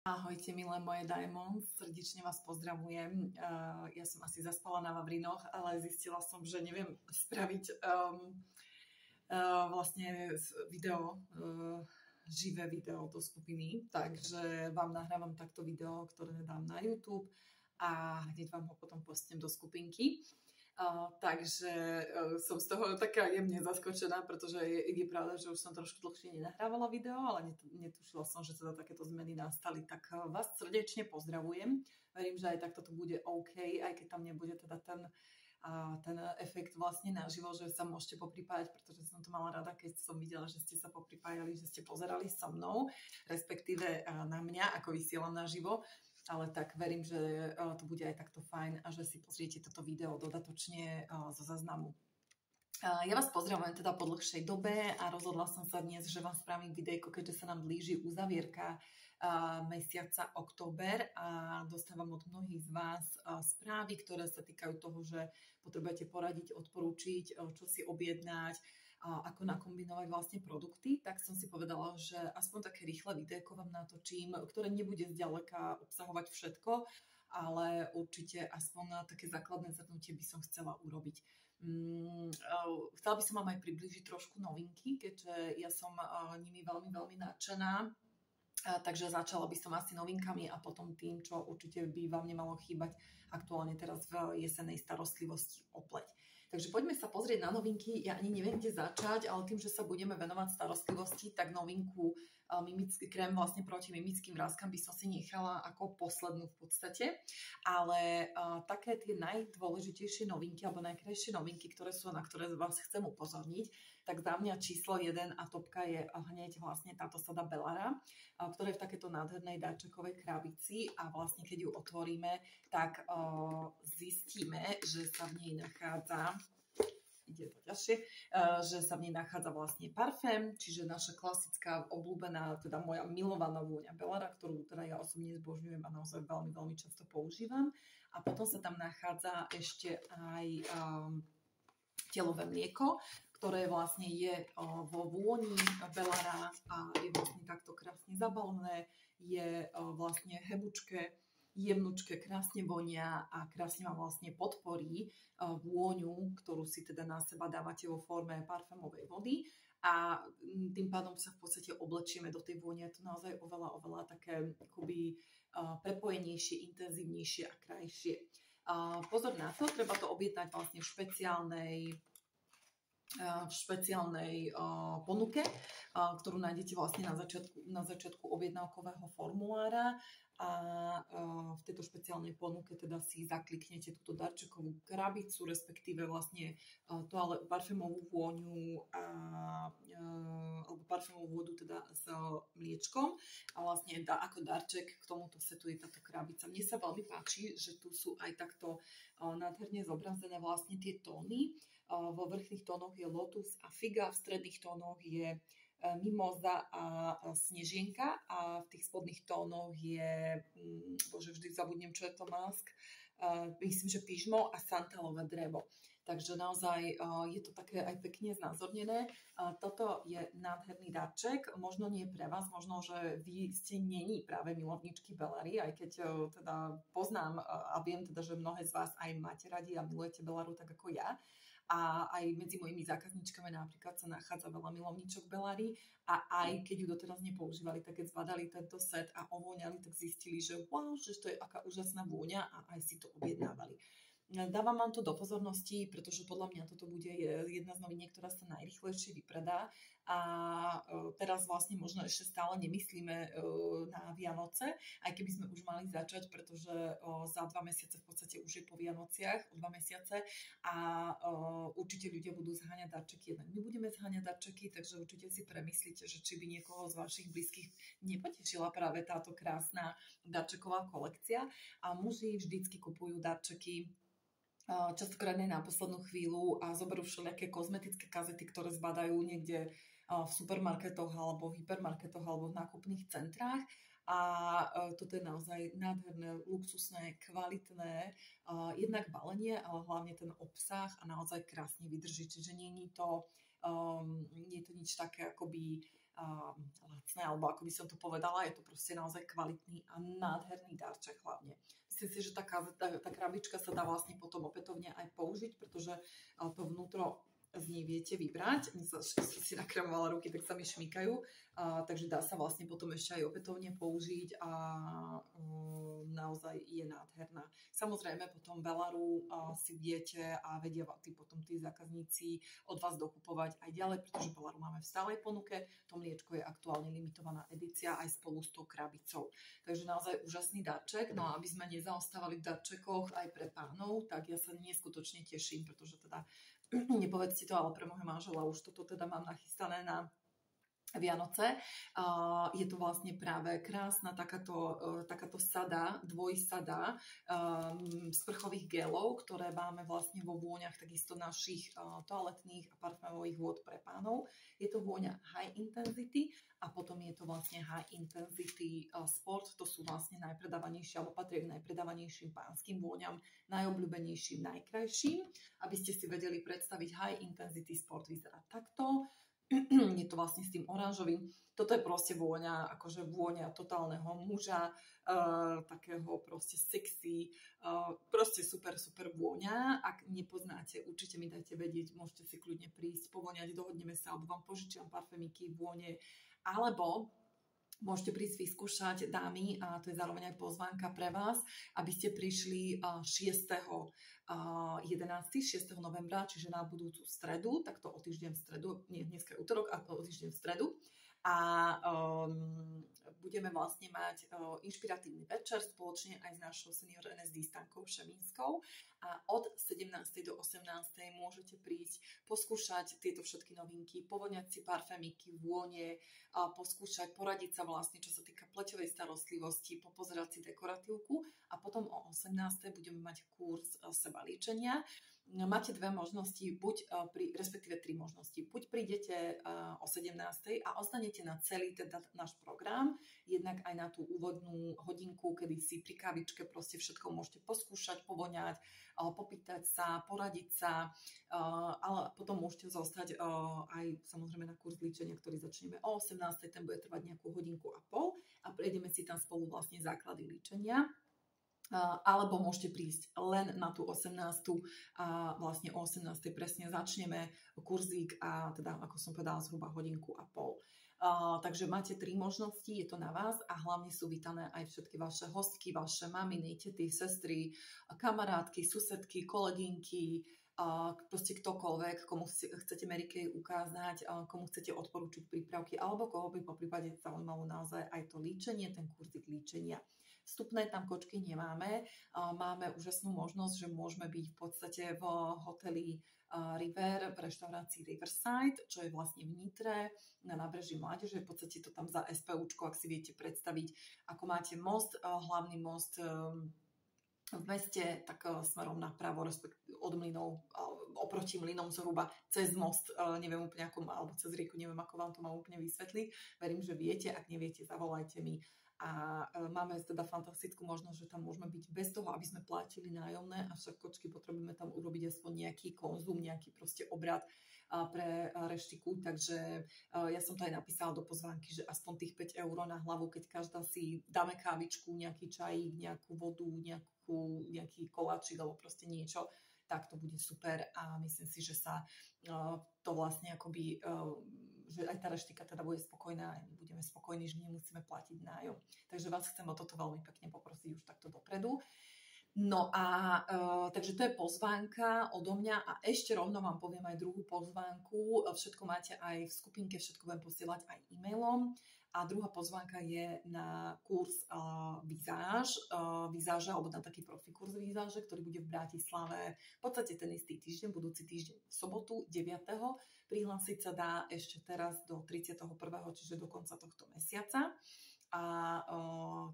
Ahojte, milé moje Diamonds, srdečne vás pozdravujem. Ja som asi zaspala na Vavrinoch, ale zistila som, že neviem spraviť vlastne video, živé video do skupiny, takže vám nahrávam takto video, ktoré dám na YouTube a hneď vám ho potom postnem do skupinky. Takže som z toho taká jemne zaskočená, pretože je pravda, že už som trošku dlhšie nenahrávala video, ale netušila som, že teda takéto zmeny nastali. Tak vás srdečne pozdravujem. Verím, že aj takto to bude OK, aj keď tam nebude teda ten efekt vlastne naživo, že sa môžete popripájať, pretože som to mala rada, keď som videla, že ste sa popripájali, že ste pozerali so mnou, respektíve na mňa, ako vysielam naživo. Ale tak verím, že to bude aj takto fajn a že si pozriete toto video dodatočne zo záznamu. Ja vás pozdravujem teda po dlhšej dobe a rozhodla som sa dnes, že vám spravím videjko, keďže sa nám blíži uzavierka mesiaca október a dostávam od mnohých z vás správy, ktoré sa týkajú toho, že potrebujete poradiť, odporúčiť, čo si objednať, ako nakombinovať vlastne produkty, tak som si povedala, že aspoň také rýchle videjko vám natočím, ktoré nebude zďaleka obsahovať všetko, ale určite aspoň také základné zhrnutie by som chcela urobiť. Chcela by som vám aj priblížiť trošku novinky, keďže ja som nimi veľmi, veľmi nadšená. Takže začala by som asi novinkami a potom tým, čo určite by vám nemalo chýbať aktuálne teraz v jesennej starostlivosti o pleť. Takže poďme sa pozrieť na novinky. Ja ani neviem, kde začať, ale tým, že sa budeme venovať starostlivosti, tak novinku mimický krém vlastne proti mimickým vrástkam by som si nechala ako poslednú v podstate. Ale také tie najdôležitejšie novinky alebo najkrajšie novinky, ktoré sú, na ktoré vás chcem upozorniť, tak za mňa číslo 1 a topka je hneď vlastne táto sada Bellara, ktorá je v takéto nádhernej dáčekovej krabici a vlastne keď ju otvoríme, tak zistíme, že sa v nej nachádza že sa v nej nachádza vlastne parfém, čiže naša klasická obľúbená, teda moja milovaná vôňa Bellara, ktorú teda ja osobne zbožňujem a naozaj veľmi, veľmi často používam. A potom sa tam nachádza ešte aj telové mlieko, ktoré vlastne je vo vôni Bellara a je vlastne takto krásne zabalené, je vlastne hebučké, jemnučké, krásne vonia a krásne vám vlastne podporí vôňu, ktorú si teda na seba dávate vo forme parfémovej vody a tým pádom sa v podstate oblečieme do tej vône. Je to naozaj oveľa, oveľa také akoby prepojenejšie, intenzívnejšie a krajšie. Pozor na to, treba to objednať vlastne v špeciálnej ponuke, ktorú nájdete vlastne na začiatku objednávkového formulára a v tejto špeciálnej ponuke teda si zakliknete túto darčekovú krabicu, respektíve vlastne parfémovú vôňu alebo parfémovú vodu teda s mliečkom a vlastne ako darček k tomuto setu je táto krabica. Mne sa veľmi páči, že tu sú aj takto nádherne zobrazené vlastne tie tóny. Vo vrchných tónoch je lotus a figa, v stredných tónoch je mimoza a snežienka a v tých spodných tónoch je, vždy zabudnem, čo je to mask, myslím, že pyžmo a santalové drevo. Takže naozaj je to také aj pekne znázornené. Toto je nádherný darček, možno nie pre vás, možno, že vy ste není práve milovničky Bellary, aj keď teda poznám a viem teda, že mnohé z vás aj máte radi a milujete Bellaru tak ako ja. A aj medzi mojimi zákazničkami napríklad sa nachádza veľa milovníčok Bellary a aj keď ju doteraz nepoužívali, tak keď zbadali tento set a ovoňali, tak zistili, že wow, že to je aká úžasná vôňa a aj si to objednávali. Dávam vám to do pozornosti, pretože podľa mňa toto bude jedna z noviniek, ktorá sa najrýchlejšie vypredá a teraz vlastne možno ešte stále nemyslíme na Vianoce, aj keby sme už mali začať, pretože za 2 mesiace v podstate už je po Vianociach, o 2 mesiace a určite ľudia budú zháňať darčeky. Jednak my budeme zháňať darčeky, takže určite si premyslíte, že či by niekoho z vašich blízkych nepotešila práve táto krásna darčeková kolekcia a muži vždycky kupujú darčeky častokrát aj na poslednú chvíľu a zoberú všelijaké kozmetické kazety, ktoré zbadajú niekde v supermarketoch alebo v hypermarketoch alebo v nákupných centrách. A toto je naozaj nádherné, luxusné, kvalitné, jednak balenie, ale hlavne ten obsah a naozaj krásne vydrží. Čiže nie je to nič také akoby lacné, alebo ako by som to povedala, je to proste naozaj kvalitný a nádherný darček hlavne. Myslím si, že tá krabička sa dá vlastne potom opätovne aj použiť, pretože to vnútro z nej viete vybrať. Som si nakremovala ruky, tak sa mi šmýkajú, takže dá sa vlastne potom ešte aj opätovne použiť a naozaj je nádherná. Samozrejme potom Bellaru si viete a vedia potom tí zákazníci od vás dokupovať aj ďalej, pretože Bellaru máme v stálej ponuke, to mliečko je aktuálne limitovaná edícia aj spolu s tou krabicou. Takže naozaj úžasný darček, no a aby sme nezaostávali v darčekoch aj pre pánov, tak ja sa neskutočne teším, pretože teda nepovedzte to, ale pre môjho manžela už toto teda mám nachystané na Vianoce. Je to vlastne práve krásna takáto sada, dvojsada sprchových gelov, ktoré máme vlastne vo vôňach takisto našich toaletných a parfémových vôd pre pánov. Je to vôňa High Intensity a potom je to vlastne High Intensity Sport. To sú vlastne najpredávanejšie, alebo patrí k najpredávanejším pánskym vôňam, najobľúbenejším, najkrajším. Aby ste si vedeli predstaviť, High Intensity Sport vyzerá takto. Je to vlastne s tým oranžovým. Toto je proste vôňa, akože vôňa totálneho muža, takého proste sexy, proste super, super vôňa. Ak nepoznáte, určite mi dajte vedieť, môžete si kľudne prísť, povoňať, dohodneme sa, alebo vám požičiam parfémiky, vône, alebo môžete prísť vyskúšať, dámy, a to je zároveň aj pozvánka pre vás, aby ste prišli 6. novembra, čiže na budúcu stredu, takto o týždeň v stredu, nie dneska je útorok, ale o týždeň v stredu. A budeme vlastne mať inšpiratívny večer spoločne aj s našou senior NSD Stankou Šemínskou a od 17. do 18. môžete prísť, poskúšať tieto všetky novinky, povoňať si parfémiky, vône, poskúšať, poradiť sa vlastne, čo sa týka pleťovej starostlivosti, popozerať si dekoratívku a potom o 18. budeme mať kurz sebalíčenia. Máte dve možnosti, respektíve tri možnosti. Buď prídete o 17. a ostanete na celý teda náš program, jednak aj na tú úvodnú hodinku, kedy si pri kávičke proste všetko môžete poskúšať, povoňať, popýtať sa, poradiť sa, ale potom môžete zostať aj samozrejme na kurz líčenia, ktorý začneme o 18. Ten bude trvať nejakú hodinku a pol a prejdeme si tam spolu vlastne základy líčenia. Alebo môžete prísť len na tú 18. a vlastne o 18. presne začneme kurzík a teda, ako som povedala, zhruba hodinku a pol. Takže máte tri možnosti, je to na vás a hlavne sú vítané aj všetky vaše hostky, vaše maminy, tety, sestry, kamarátky, susedky, kolegynky, proste ktokoľvek, komu chcete Mary Kay ukázať, komu chcete odporúčiť prípravky alebo koho by po prípade zaujímalo naozaj aj to líčenie, ten kurzík líčenia. Vstupné tam kočky nemáme. Máme úžasnú možnosť, že môžeme byť v podstate v hoteli River, v reštaurácii Riverside, čo je vlastne v Nitre, na nábreží Mládeže. V podstate to tam za SPUčko, ak si viete predstaviť, ako máte most, hlavný most v meste, tak smerom napravo, od mlynov, oproti mlynom zhruba cez most, neviem úplne ako, alebo cez rieku, neviem ako vám to mám úplne vysvetliť. Verím, že viete, ak neviete, zavolajte mi. A máme teda fantastickú možnosť, že tam môžeme byť bez toho, aby sme platili nájomné, avšak kočky potrebujeme tam urobiť aspoň nejaký konzum, nejaký proste obrad pre reštiku, takže ja som to aj napísala do pozvánky, že aspoň tých 5 eur na hlavu, keď každá si dáme kávičku, nejaký čajík, nejakú vodu, nejaký koláčik alebo proste niečo, tak to bude super a myslím si, že sa to vlastne akoby že aj tá reštika teda bude spokojná a my budeme spokojní, že nemusíme platiť nájom. Takže vás chcem o toto veľmi pekne poprosiť už takto dopredu. No a takže to je pozvánka odo mňa a ešte rovno vám poviem aj druhú pozvánku. Všetko máte aj v skupinke, všetko budem posielať aj e-mailom. A druhá pozvánka je na kurz vizáža, alebo na taký profi kurz vizáže, ktorý bude v Bratislave v podstate ten istý týždeň, budúci týždeň v sobotu 9. Prihlásiť sa dá ešte teraz do 31., čiže do konca tohto mesiaca. A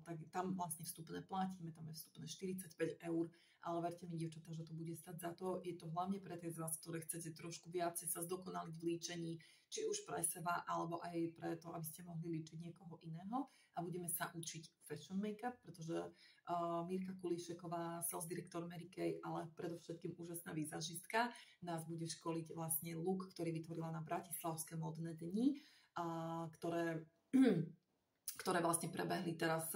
tak tam vlastne vstupné platíme, tam je vstupné 45 eur, ale verte mi, dievčatá, že to bude stať za to. Je to hlavne pre tie z vás, ktoré chcete trošku viacej sa zdokonaliť v líčení, či už pre seba, alebo aj pre to, aby ste mohli líčiť niekoho iného. A budeme sa učiť fashion make-up, pretože Mirka Kulíšeková, sales direktor Mary Kay, ale predovšetkým úžasná vizažistka, nás bude školiť vlastne look, ktorý vytvorila na Bratislavské modné dni. ktoré vlastne prebehli teraz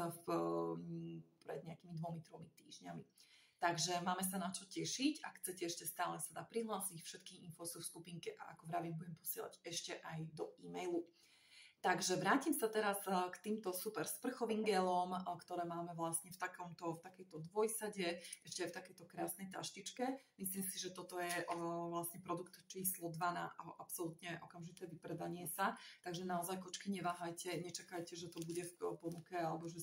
pred nejakými 2-3 týždňami. Takže máme sa na čo tešiť. Ak chcete, ešte stále sa dá prihlásiť. Všetky info sú v skupinke a ako vravím, budem posielať ešte aj do e-mailu. Takže vrátim sa teraz k týmto super sprchovým gelom, ktoré máme vlastne v takejto dvojsade, ešte aj v takejto krásnej taštičke. Myslím si, že toto je vlastne produkt číslo 2 na absolútne okamžité vypredanie sa. Takže naozaj, kočky, neváhajte, nečakajte, že to bude v ponuke alebo že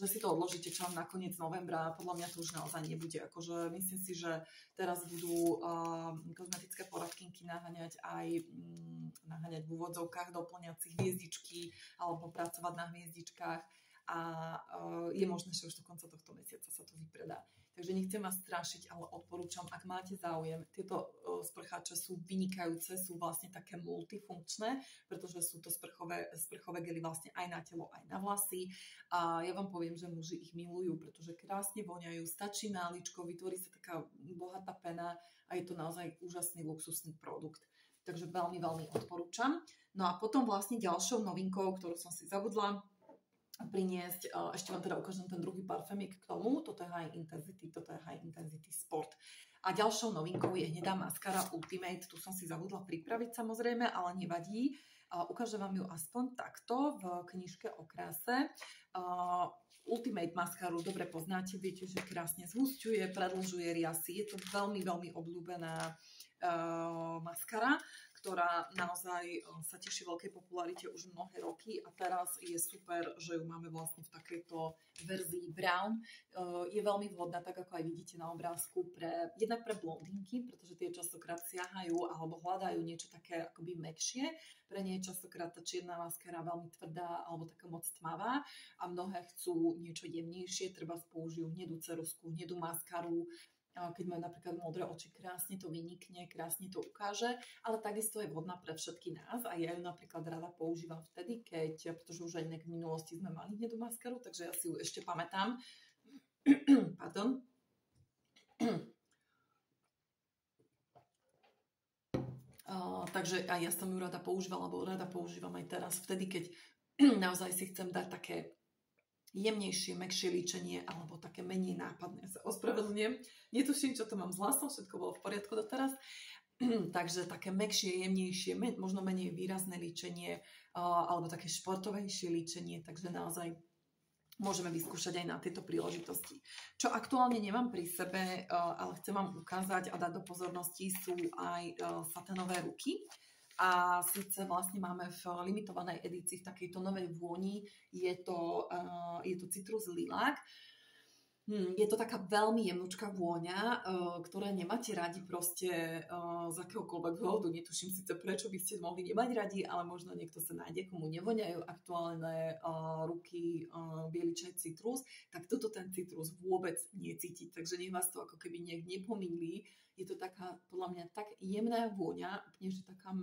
si to odložíte čo na koniec novembra. Podľa mňa to už naozaj nebude. Akože myslím si, že teraz budú kozmetické poradkinky naháňať v úvodzovkách doplňacích hviezdičky alebo pracovať na hviezdičkách a je možné, že už do konca tohto mesiaca sa to vypredá. Takže nechcem vás strašiť, ale odporúčam, ak máte záujem. Tieto sprcháče sú vynikajúce, sú vlastne také multifunkčné, pretože sú to sprchové gely vlastne aj na telo, aj na vlasy. A ja vám poviem, že muži ich milujú, pretože krásne voňajú, stačí máličko, vytvorí sa taká bohatá pena a je to naozaj úžasný luxusný produkt. Takže veľmi, veľmi odporúčam. No a potom vlastne ďalšou novinkou, ktorú som si zabudla priniesť, ešte vám teda ukážem ten druhý parfémik k tomu, toto je High Intensity Sport. A ďalšou novinkou je hnedá maskara Ultimate, tu som si zabudla pripraviť samozrejme, ale nevadí. Ukážem vám ju aspoň takto v knižke o kráse. Ultimate maskaru dobre poznáte, viete, že krásne zhusťuje, predĺžuje riasy, je to veľmi, veľmi obľúbená maskara, ktorá naozaj sa teší veľkej popularite už mnohé roky a teraz je super, že ju máme vlastne v takejto verzii brown. Je veľmi vhodná, tak ako aj vidíte na obrázku, jednak pre blondínky, pretože tie častokrát siahajú alebo hľadajú niečo také akoby mäkšie. Pre nie je častokrát tá čierna maskara veľmi tvrdá alebo taká moc tmavá a mnohé chcú niečo jemnejšie, treba použijú hnedú ceruzku, hnedú maskaru. Keď majú napríklad modré oči, krásne to vynikne, krásne to ukáže, ale takisto je vhodná pre všetky nás a ja ju napríklad rada používam vtedy, pretože už aj v minulosti sme mali hnedú maskaru, takže ja si ju ešte pamätám. Pardon. Takže aj ja som ju rada používala, alebo rada používam aj teraz, vtedy, keď naozaj si chcem dať také jemnejšie, mäkšie líčenie alebo také menej nápadné. Sa ospravedlňujem. Netuším, čo to mám z hlasom, všetko bolo v poriadku doteraz. Takže také mäkšie, jemnejšie, možno menej výrazné líčenie alebo také športovejšie líčenie, takže naozaj môžeme vyskúšať aj na tieto príležitosti. Čo aktuálne nemám pri sebe, ale chcem vám ukázať a dať do pozornosti, sú aj saténové ruky. A síce vlastne máme v limitovanej edícii v takejto novej vôni, je to citrus lilák. Je to taká veľmi jemnúčka vôňa, ktorá nemáte radi proste z akéhokoľvek dôvodu. Netuším síce, prečo by ste mohli nemať radi, ale možno niekto sa nájde, komu nevoňajú aktuálne ruky biely čaj citrus, tak toto ten citrus vôbec necíti. Takže nech vás to ako keby nejak nepomýli. Je to taká, podľa mňa, tak jemná vôňa, úplne, že taká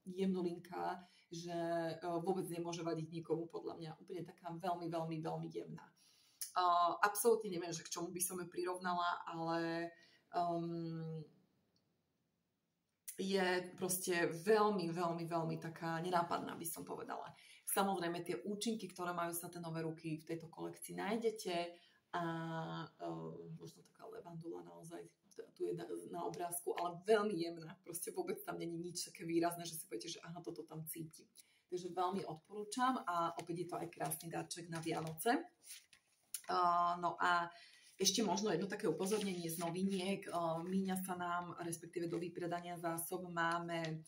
jemnulinka, že vôbec nemôže vadiť nikomu, podľa mňa. Úplne taká veľmi, veľmi, veľmi jemná. Absolútne neviem, že k čomu by som ju prirovnala, ale je proste veľmi, veľmi, veľmi taká nenápadná, by som povedala. Samozrejme, tie účinky, ktoré majú saténové ruky, v tejto kolekcii nájdete a možno taká levandula naozaj tu je na obrázku, ale veľmi jemná. Proste vôbec tam není nič také výrazné, že si poviete, že aha, toto tam cítim. Takže veľmi odporúčam a opäť je to aj krásny darček na Vianoce. No a ešte možno jedno také upozornenie z noviniek. Míňa sa nám, respektíve do vypredania zásob máme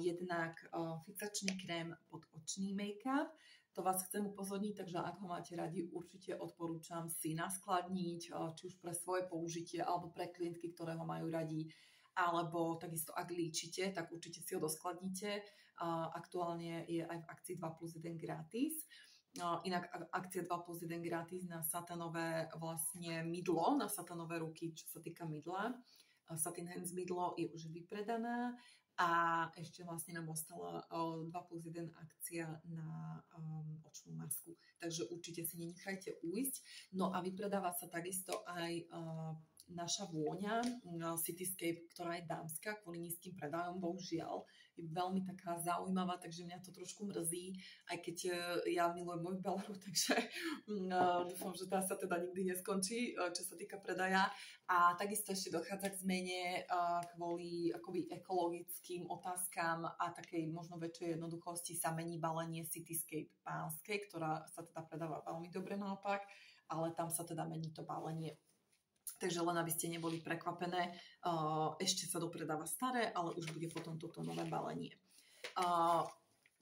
jednak fixačný krém pod očný make-up. To vás chcem upozorniť, takže ak ho máte radi, určite odporúčam si naskladniť, či už pre svoje použitie, alebo pre klientky, ktoré ho majú radi, alebo takisto ak líčite, tak určite si ho doskladnite. Aktuálne je aj v akcii 2+1 gratis. Inak akcia 2+1 gratis na satanové vlastne mydlo, na satanové ruky, čo sa týka mydla. Satin Hands mydlo je už vypredaná. A ešte vlastne nám ostala 2+1 akcia na očnú masku. Takže určite si nenechajte ujsť. No a vypredáva sa takisto aj naša vôňa Cityscape, ktorá je dámska, kvôli nízkym predajom, bohužiaľ je veľmi taká zaujímavá, takže mňa to trošku mrzí, aj keď ja milujem moju Beleru, takže dúfam, že tá sa teda nikdy neskončí, čo sa týka predaja. A takisto ešte dochádza k zmene kvôli akoby ekologickým otázkam a takej možno väčšej jednoduchosti sa mení balenie Cityscape pánskej, ktorá sa teda predáva veľmi dobre naopak, ale tam sa teda mení to balenie. Takže len aby ste neboli prekvapené, ešte sa dopredáva staré, ale už bude potom toto nové balenie.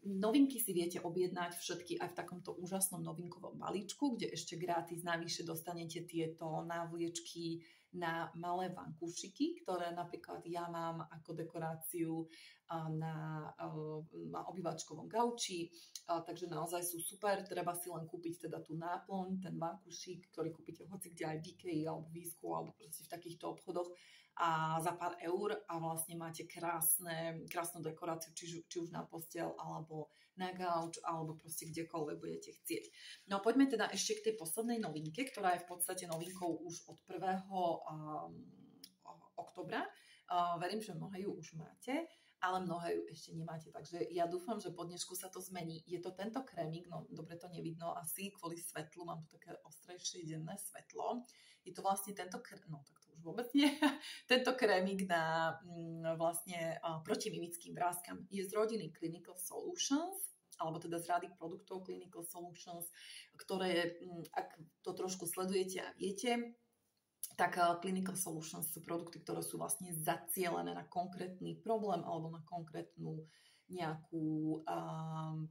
Novinky si viete objednať všetky aj v takomto úžasnom novinkovom balíčku, kde ešte gratis navyše dostanete tieto návliečky na malé vankúšiky, ktoré napríklad ja mám ako dekoráciu na obývačkovom gauči, takže naozaj sú super, treba si len kúpiť teda tú náplň, ten vankúšik, ktorý kúpite hoci kde aj v Ikei alebo v Výsku alebo proste v takýchto obchodoch a za pár eur a vlastne máte krásnu dekoráciu, či už na posteľ alebo na gauč alebo proste kdekoľvek budete chcieť. No poďme teda ešte k tej poslednej novinke, ktorá je v podstate novinkou už od 1. oktobra. Verím, že mnohé ju už máte, ale mnohé ju ešte nemáte, takže ja dúfam, že po dnešku sa to zmení. Je to tento krémik, no dobre to nevidno asi kvôli svetlu, mám tu také ostrejšie denné svetlo. Je to vlastne tento no tak to už vôbec nie, tento krémik na vlastne proti mimickým vrástkam. Je z rodiny Clinical Solutions, alebo teda z rady produktov Clinical Solutions, ktoré, ak to trošku sledujete a viete, tak Clinical Solutions sú produkty, ktoré sú vlastne zacielené na konkrétny problém alebo na konkrétnu nejakú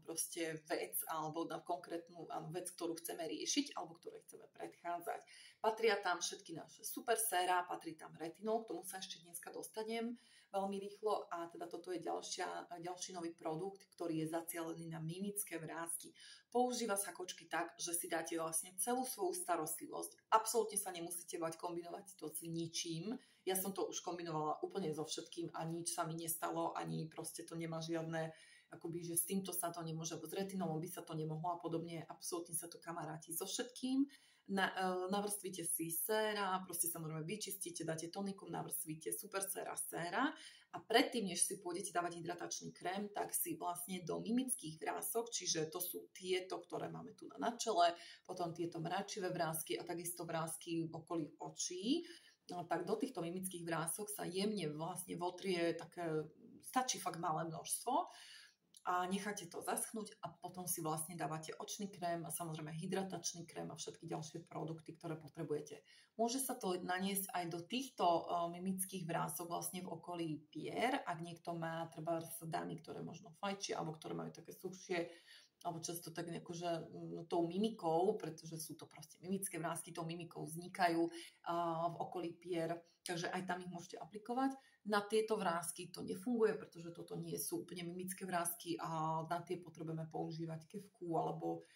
proste vec alebo na konkrétnu vec, ktorú chceme riešiť alebo ktoré chceme predchádzať. Patria tam všetky naše super séra, patrí tam retinol, k tomu sa ešte dneska dostanem veľmi rýchlo a teda toto je ďalší nový produkt, ktorý je zacielený na mimické vrásky. Používa sa kočky tak, že si dáte vlastne celú svoju starostlivosť. Absolútne sa nemusíte bať kombinovať to s ničím. Ja som to už kombinovala úplne so všetkým a nič sa mi nestalo, ani proste to nemá žiadne, akoby, že s týmto sa to nemôže, s retinolom by sa to nemohlo a podobne. Absolútne sa to kamaráti so všetkým. Navrstvíte si séra, proste samozrejme vyčistíte, dáte tonikum, navrstvíte super séra a predtým, než si pôjdete dávať hydratačný krém, tak si vlastne do mimických vrások, čiže to sú tieto, ktoré máme tu na čele, potom tieto mračivé vrásky a takisto vrásky v okolí očí, tak do týchto mimických vrások sa jemne vlastne votrie také, stačí fakt malé množstvo, a necháte to zaschnúť a potom si vlastne dávate očný krém a samozrejme hydratačný krém a všetky ďalšie produkty, ktoré potrebujete. Môže sa to naniesť aj do týchto mimických vrások vlastne v okolí pier, ak niekto má treba dámy, ktoré možno fajčia alebo ktoré majú také suchšie alebo často tak akože tou mimikou, pretože sú to proste mimické vrásky, tou mimikou vznikajú v okolí pier, takže aj tam ich môžete aplikovať. Na tieto vrásky to nefunguje, pretože toto nie sú úplne mimické vrásky a na tie potrebujeme používať kefku alebo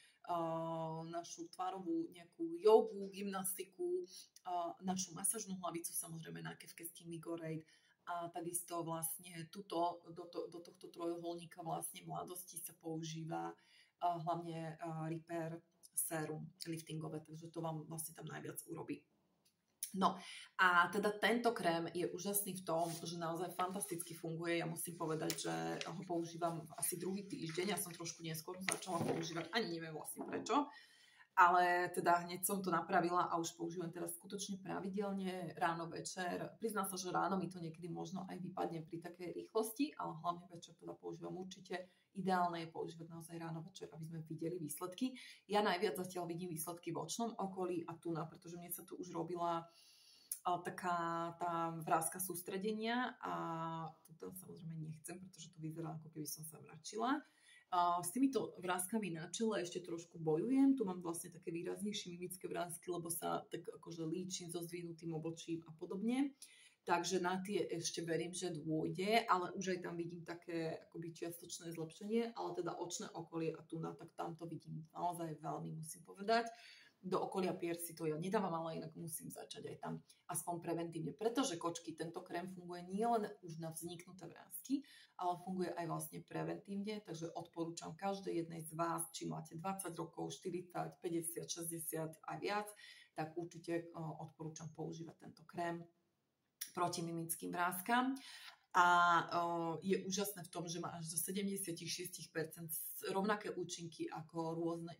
našu tvárovú nejakú jogu, gymnastiku, našu masážnu hlavicu, samozrejme na kefke Skin Vigorate a takisto vlastne do tohto trojuholníka vlastne mladosti sa používa hlavne Repair sérum liftingové, takže to vám vlastne tam najviac urobí. No a teda tento krém je úžasný v tom, že naozaj fantasticky funguje. Ja musím povedať, že ho používam asi druhý týždeň. Ja som trošku neskôr začala používať, ani neviem vlastne prečo. Ale teda hneď som to napravila a už používam teraz skutočne pravidelne ráno, večer. Priznám sa, že ráno mi to niekedy možno aj vypadne pri takej rýchlosti, ale hlavne večer teda používam určite. Ideálne je používať naozaj ráno, večer, aby sme videli výsledky. Ja najviac zatiaľ vidím výsledky v očnom okolí a tu pretože mne sa tu už robila taká tá vrástka sústredenia a to samozrejme nechcem, pretože to vyzerá, ako keby som sa mračila. S týmito vrástkami na čele ešte trošku bojujem. Tu mám vlastne také výraznejšie mimické vrásky, lebo sa tak akože líčim so zdvihnutým obočím a podobne. Takže na tie ešte verím, že dôjde, ale už aj tam vidím také akoby čiastočné zlepšenie, ale teda očné okolie a tak tam to vidím naozaj veľmi, musím povedať. Do okolia pier si to ja nedávam, ale inak musím začať aj tam aspoň preventívne, pretože kočky, tento krém funguje nielen už na vzniknuté vrásky, ale funguje aj vlastne preventívne, takže odporúčam každej jednej z vás, či máte 20 rokov, 40, 50, 60 a viac, tak určite odporúčam používať tento krém proti mimickým vrástkam. a je úžasné v tom, že má až do 76% rovnaké účinky ako rôzne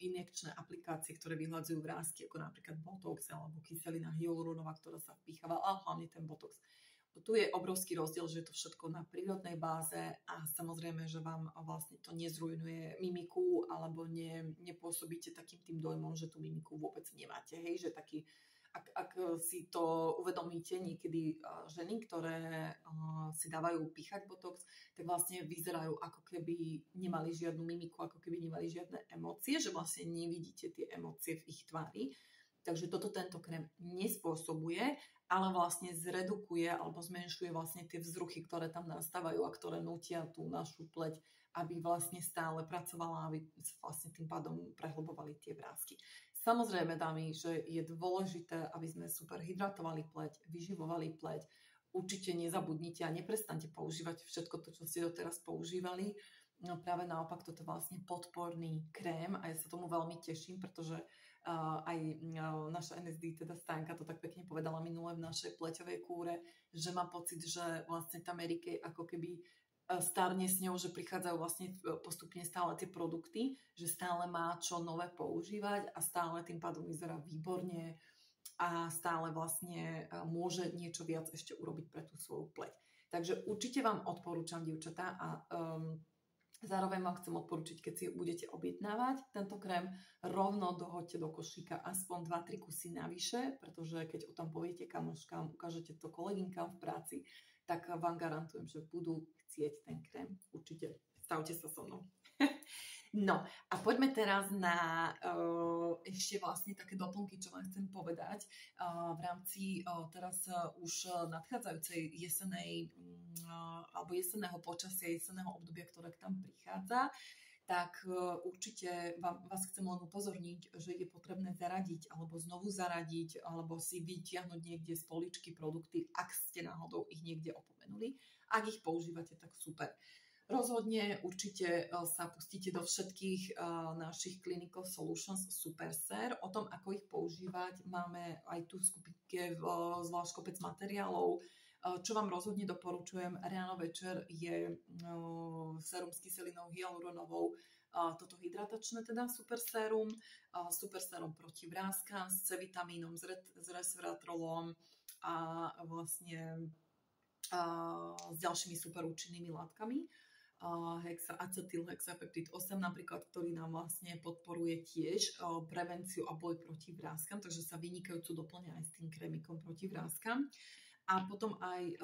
injekčné aplikácie, ktoré vyhľadzujú vrásky, ako napríklad botox alebo kyselina hyaluronová, ktorá sa vpíchala, ale hlavne ten botox. Tu je obrovský rozdiel, že je to všetko na prírodnej báze a samozrejme, že vám vlastne to nezrujnuje mimiku alebo nepôsobíte takým tým dojmom, že tú mimiku vôbec nemáte. Hej, že taký, ak si to uvedomíte niekedy ženy, ktoré si dávajú píchať botox, tak vlastne vyzerajú ako keby nemali žiadnu mimiku, ako keby nemali žiadne emócie, že vlastne nevidíte tie emócie v ich tvári. Takže toto tento krém nespôsobuje, ale vlastne zredukuje alebo zmenšuje vlastne tie vzruchy, ktoré tam nastávajú a ktoré nutia tú našu pleť, aby vlastne stále pracovala, aby vlastne tým pádom prehlbovali tie vrásky. Samozrejme, dámy, že je dôležité, aby sme super hydratovali pleť, vyživovali pleť. Určite nezabudnite a neprestaňte používať všetko to, čo ste doteraz používali. No práve naopak, toto je vlastne podporný krém a ja sa tomu veľmi teším, pretože aj naša NSD, teda Stánka, to tak pekne povedala minule v našej pleťovej kúre, že má pocit, že vlastne tá Mary Kay ako keby starne s ňou, že prichádzajú vlastne postupne stále tie produkty, že stále má čo nové používať a stále tým pádom vyzerá výborne a stále vlastne môže niečo viac ešte urobiť pre tú svoju pleť. Takže určite vám odporúčam, dievčatá, a zároveň vám chcem odporúčiť, keď si budete objednávať tento krém, rovno dohoďte do košíka aspoň 2-3 kusy navyše, pretože keď o tom poviete kamoškám, ukážete to koleginkám v práci, tak vám garantujem, že budú chcieť ten krém. Určite. Stavte sa so mnou. No a poďme teraz na ešte vlastne také doplnky, čo vám chcem povedať v rámci teraz už nadchádzajúcej jesenej alebo jesenného počasia, jesenného obdobia, ktoré k tam prichádza, tak určite vás chcem len upozorniť, že je potrebné zaradiť alebo znovu zaradiť alebo si vytiahnuť niekde z poličky produkty, ak ste náhodou ich niekde opomenuli. Ak ich používate, tak super. Rozhodne určite sa pustíte do všetkých našich Clinical Solutions Superser. O tom, ako ich používať, máme aj tu v skupinke zvlášť kopec materiálov. Čo vám rozhodne doporučujem ráno večer je sérum s kyselinou hyaluronovou, toto hydratačné teda super sérum proti vrástkam s C-vitamínom, s resveratrolom a vlastne s ďalšími super účinnými látkami. Acetylhexapeptid 8 napríklad, ktorý nám vlastne podporuje tiež prevenciu a boj proti vrástkam, takže sa vynikajúco doplňa aj s tým krémikom proti vrástkam. A potom aj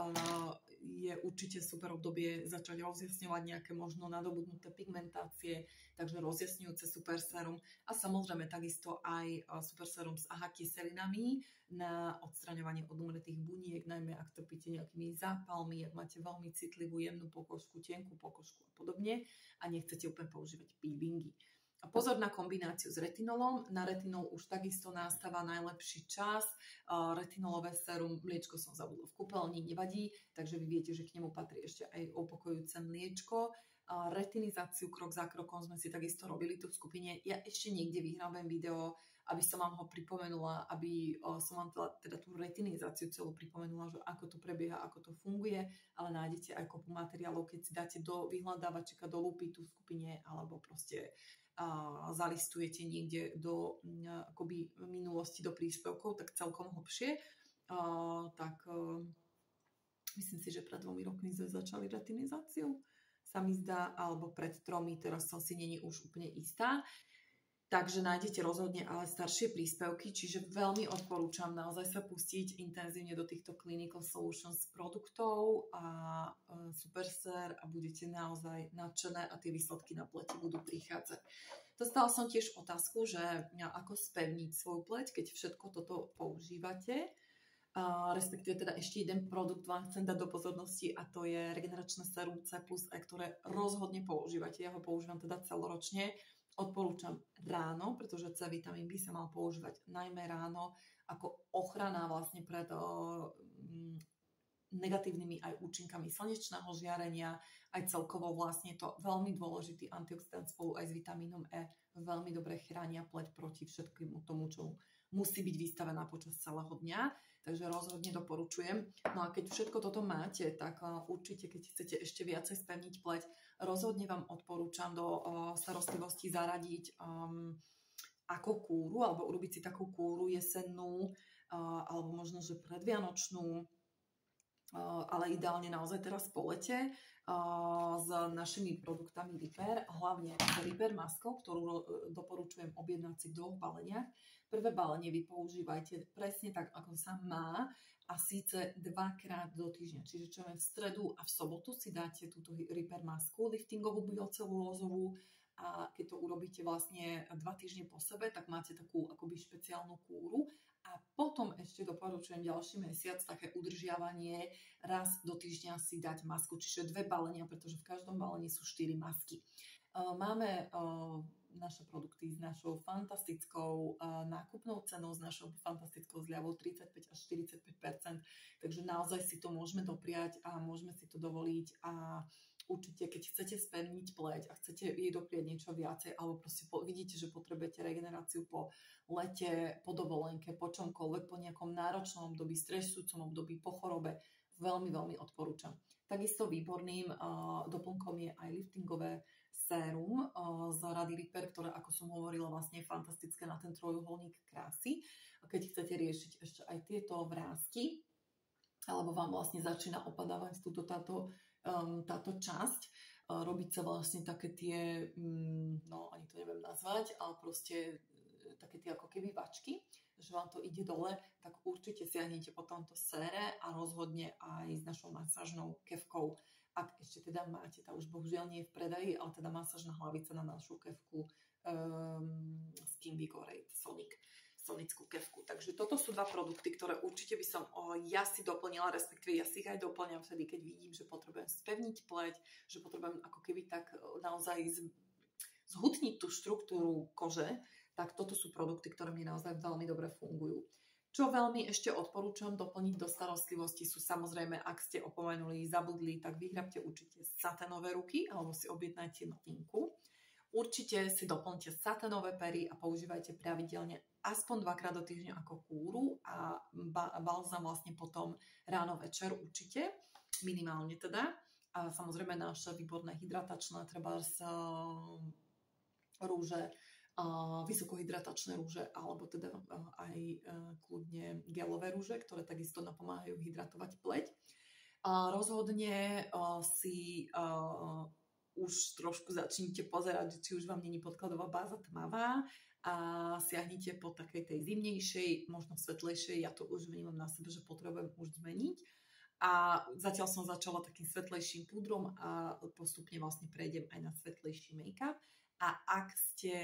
je určite super obdobie začať rozjasňovať nejaké možno nadobudnuté pigmentácie, takže rozjasňujúce super sérum a samozrejme takisto aj super sérum s AHA kyselinami na odstraňovanie odumretých buniek, najmä ak trpíte nejakými zápalmi, ak máte veľmi citlivú, jemnú pokožku, tenkú pokožku a podobne a nechcete úplne používať peelingy. A pozor na kombináciu s retinolom. Na retinol už takisto nastáva najlepší čas. Retinolové sérum, mliečko som zabudla v kúpeľni, nevadí, takže vy viete, že k nemu patrí ešte aj upokojujúce mliečko. Retinizáciu krok za krokom sme si takisto robili tu v skupine. Ja ešte niekde vyhrávam video, aby som vám ho pripomenula, aby som vám teda tú retinizáciu celú pripomenula, že ako to prebieha, ako to funguje, ale nájdete aj kopu materiálov, keď si dáte do vyhľadávačika, do lupy tu v skupine, alebo proste zalistujete niekde do akoby minulosti do príspevkov, tak celkom hlbšie. Myslím si, že pred 2 rokmi sme začali retinizáciu, sa mi zdá, alebo pred 3, teraz som si není už úplne istá. Takže nájdete rozhodne ale staršie príspevky, čiže veľmi odporúčam naozaj sa pustiť intenzívne do týchto Clinical Solutions produktov a Superser a budete naozaj nadšené a tie výsledky na pleti budú prichádzať. Dostala som tiež otázku, že ako spevniť svoju pleť, keď všetko toto používate. Respektíve teda ešte jeden produkt vám chcem dať do pozornosti a to je regeneračné sérum C+, ktoré rozhodne používate. Ja ho používam teda celoročne. Odporúčam ráno, pretože C-vitamín by sa mal používať najmä ráno ako ochrana vlastne pred negatívnymi aj účinkami slnečného žiarenia, aj celkovo vlastne to veľmi dôležitý antioxidant spolu aj s vitamínom E veľmi dobre chránia pleť proti všetkému tomu, čo musí byť vystavená počas celého dňa, takže rozhodne doporučujem. No a keď všetko toto máte, tak určite, keď chcete ešte viacej spevniť pleť, rozhodne vám odporúčam do starostlivosti zaradiť ako kúru, alebo urobiť si takú kúru jesennú, alebo možno, že predvianočnú, ale ideálne naozaj teraz po lete, s našimi produktami Repair, hlavne Repair maskou, ktorú doporučujem objednať si v 2 baleniach. Prvé balenie vy používajte presne tak, ako sa má, a síce 2-krát do týždňa. Čiže čo v stredu a v sobotu si dáte túto Repair masku, liftingovú biocelulózovú, a keď to urobíte vlastne 2 týždne po sebe, tak máte takú akoby špeciálnu kúru. A potom ešte doporučujem ďalší mesiac také udržiavanie, raz do týždňa si dať masku, čiže 2 balenia, pretože v každom balení sú 4 masky. Máme naše produkty s našou fantastickou nákupnou cenou, s našou fantastickou zľavou 35 až 45%, takže naozaj si to môžeme dopriať a môžeme si to dovoliť. A určite, keď chcete spevniť pleť a chcete jej doprieť niečo viacej, alebo proste vidíte, že potrebujete regeneráciu po lete, po dovolenke, po čomkoľvek, po nejakom náročnom období, stresujúcom období, po chorobe, veľmi, veľmi odporúčam. Takisto výborným doplnkom je aj liftingové sérum z rady Repair, ktoré, ako som hovorila, vlastne je fantastické na ten trojuholník krásy. Keď chcete riešiť ešte aj tieto vrásky, alebo vám vlastne začína opadávať táto časť, robiť sa vlastne také tie, no ani to neviem nazvať, ale proste také tie ako keby vačky, že vám to ide dole, tak určite siahnite po tomto sére a rozhodne aj s našou masážnou kefkou. Ak ešte teda máte, tá už bohužiaľ nie je v predaji, ale teda masážna hlavica na našu kefku Skin Vigorate sonickú kefku. Takže toto sú 2 produkty, ktoré určite by som ja si doplnila, respektíve ja si ich aj doplňam vtedy, keď vidím, že potrebujem spevniť pleť, že potrebujem ako keby tak naozaj zhutniť tú štruktúru kože, tak toto sú produkty, ktoré mi naozaj veľmi dobre fungujú. Čo veľmi ešte odporúčam doplniť do starostlivosti sú samozrejme, ak ste opomenuli, zabudli, tak vyhrabte určite saténové ruky alebo si objednajte notinku. Určite si doplňte saténové pery a používajte pravidelne aspoň 2-krát do týždňa ako kúru a balzam vlastne potom ráno večer určite, minimálne teda. A samozrejme naše výborné hydratačné, trebárs rúže, vysokohydratačné rúže, alebo teda aj kľudne gelové rúže, ktoré takisto napomáhajú hydratovať pleť. Rozhodne si už trošku začnite pozerať, či už vám není podkladová báza tmavá a siahnite po takej tej zimnejšej, možno svetlejšej. Ja to už vnímam na sebe, že potrebujem už zmeniť. A zatiaľ som začala takým svetlejším púdrom a postupne vlastne prejdem aj na svetlejší make-up. A ak ste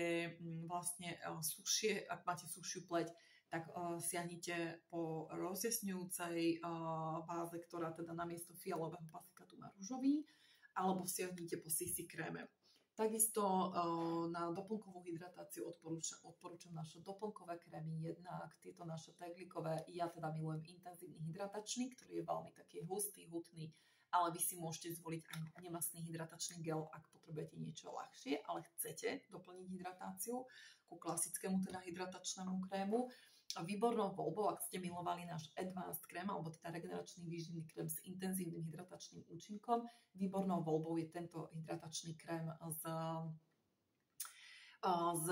vlastne sušie, ak máte sušiu pleť, tak siahnite po rozjasňujúcej báze, ktorá teda namiesto fialového pasika tu má ružový, alebo siahnite po CC kréme. Takisto na doplnkovú hydratáciu odporúčam naše doplnkové krémy, jednak tieto naše teglikové. Ja teda milujem intenzívny hydratačný, ktorý je veľmi taký hustý, hutný, ale vy si môžete zvoliť aj nemastný hydratačný gel, ak potrebujete niečo ľahšie, ale chcete doplniť hydratáciu ku klasickému teda hydratačnému krému. Výbornou voľbou, ak ste milovali náš Advanced krém, alebo teda regeneračný výživný krém s intenzívnym hydratačným účinkom, výbornou voľbou je tento hydratačný krém z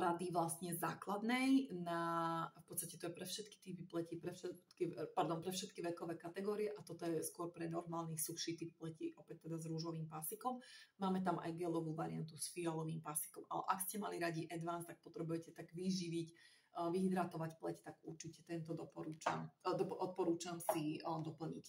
rady vlastne základnej. V podstate to je pre všetky typy pleti, pre všetky vekové kategórie, a toto je skôr pre normálnych suchší typ pleti, opäť teda s rúžovým pásikom. Máme tam aj gelovú variantu s fialovým pásikom, ale ak ste mali radi Advanced, tak potrebujete tak vyživiť, vyhydratovať pleť, tak určite tento odporúčam si doplniť.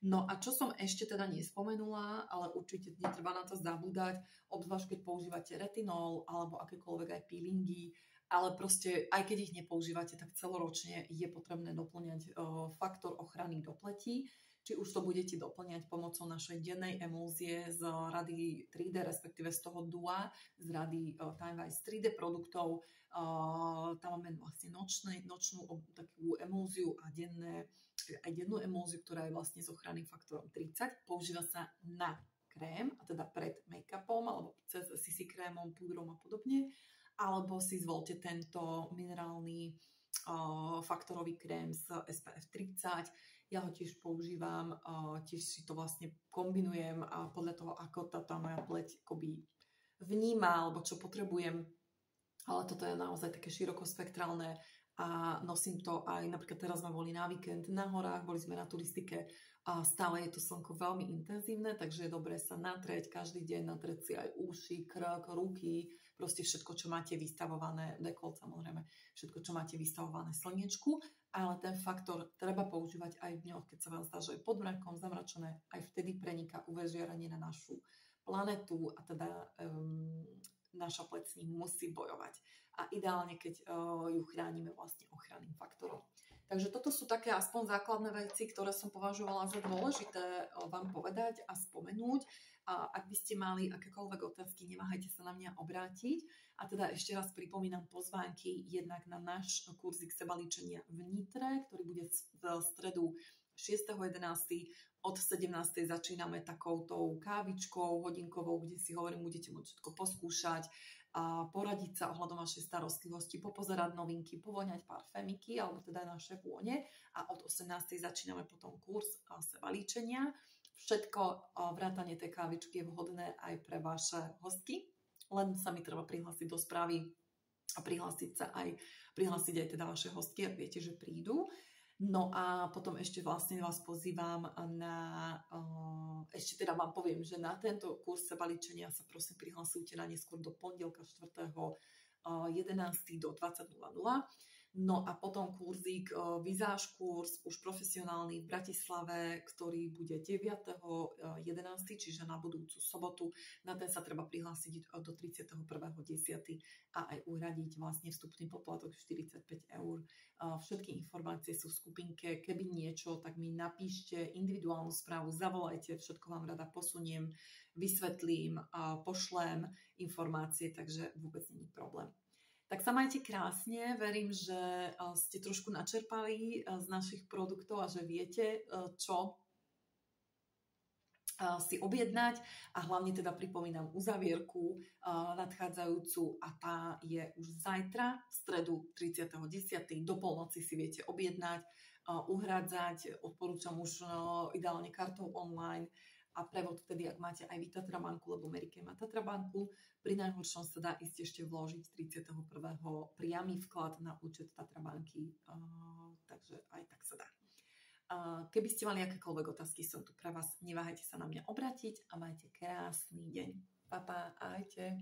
No a čo som ešte teda nespomenula, ale určite netreba na to zabúdať, obzvlášť keď používate retinol alebo akékoľvek aj peelingy, ale proste aj keď ich nepoužívate, tak celoročne je potrebné doplňať faktor ochrany do pleti. Či už to budete doplňať pomocou našej dennej emulzie z rady 3D, respektíve z toho DUA, z rady Timewise 3D produktov. Tam máme vlastne nočnú takú emulziu a denné ešte aj jednu emulziu, ktorá je vlastne s ochranným faktorom 30. Používa sa na krém, a teda pred make-upom, alebo cez CC krémom, púdrom a podobne. Alebo si zvolte tento minerálny faktorový krém s SPF 30. Ja ho tiež používam, tiež si to vlastne kombinujem a podľa toho, ako tá moja pleť akoby vníma, alebo čo potrebujem. Ale toto je naozaj také širokospektrálne a nosím to aj, napríklad teraz sme boli na víkend na horách, boli sme na turistike a stále je to slnko veľmi intenzívne, takže je dobré sa natrieť každý deň, natrieť si aj uši, krk, ruky, proste všetko, čo máte vystavované, dekolt samozrejme, všetko, čo máte vystavované slnečku, ale ten faktor treba používať aj v dňoch, keď sa vám zdá, že je pod mrakom, zamračené, aj vtedy preniká UV žiarenie na našu planetu a teda naša pleť s ním musí bojovať. A ideálne, keď ju chránime vlastne ochranným faktorom. Takže toto sú také aspoň základné veci, ktoré som považovala za dôležité vám povedať a spomenúť. A ak by ste mali akékoľvek otázky, neváhajte sa na mňa obrátiť. A teda ešte raz pripomínam pozvánky jednak na náš kurzík sebalíčenia v Nitre, ktorý bude v stredu 6.11. Od 17. začíname takoutou kávičkou hodinkovou, kde si hovorím, budete môcť všetko poskúšať a poradiť sa ohľadom vašej starostlivosti, popozerať novinky, povoňať parfémiky, alebo teda naše vône. A od 18. začíname potom kurz sebalíčenia. Všetko vrátanie tej kávičky je vhodné aj pre vaše hostky, len sa mi treba prihlásiť do správy a prihlásiť aj teda vaše hostky, ak viete, že prídu. No a potom ešte vlastne vás pozývam na, ešte teda vám poviem, že na tento kurz sebalíčenia sa prosím prihlasujte na neskôr do pondelka 4.11. do 20.00. No a potom kurzík, vizáž kurz, už profesionálny v Bratislave, ktorý bude 9.11., čiže na budúcu sobotu. Na ten sa treba prihlásiť do 31.10. a aj uhradiť vlastne vstupný poplatok 45 €. Všetky informácie sú v skupinke. Keby niečo, tak mi napíšte individuálnu správu, zavolajte, všetko vám rada posuniem, vysvetlím, pošlem informácie, takže vôbec nie je problém. Tak sa majte krásne, verím, že ste trošku načerpali z našich produktov a že viete, čo si objednať a hlavne teda pripomínam uzavierku nadchádzajúcu a tá je už zajtra, v stredu 30.10. do polnoci si viete objednať, uhrádzať, odporúčam už ideálne kartou online a prevod vtedy, ak máte aj vy Tatrabanku, lebo Merike má Tatrabanku. Pri najhoršom sa dá ísť ešte vložiť 31. priamy vklad na účet Tatrabanky, takže aj tak sa dá. Keby ste mali akékoľvek otázky, som tu pre vás. Neváhajte sa na mňa obrátiť a majte krásny deň. Pa, pa, ahojte.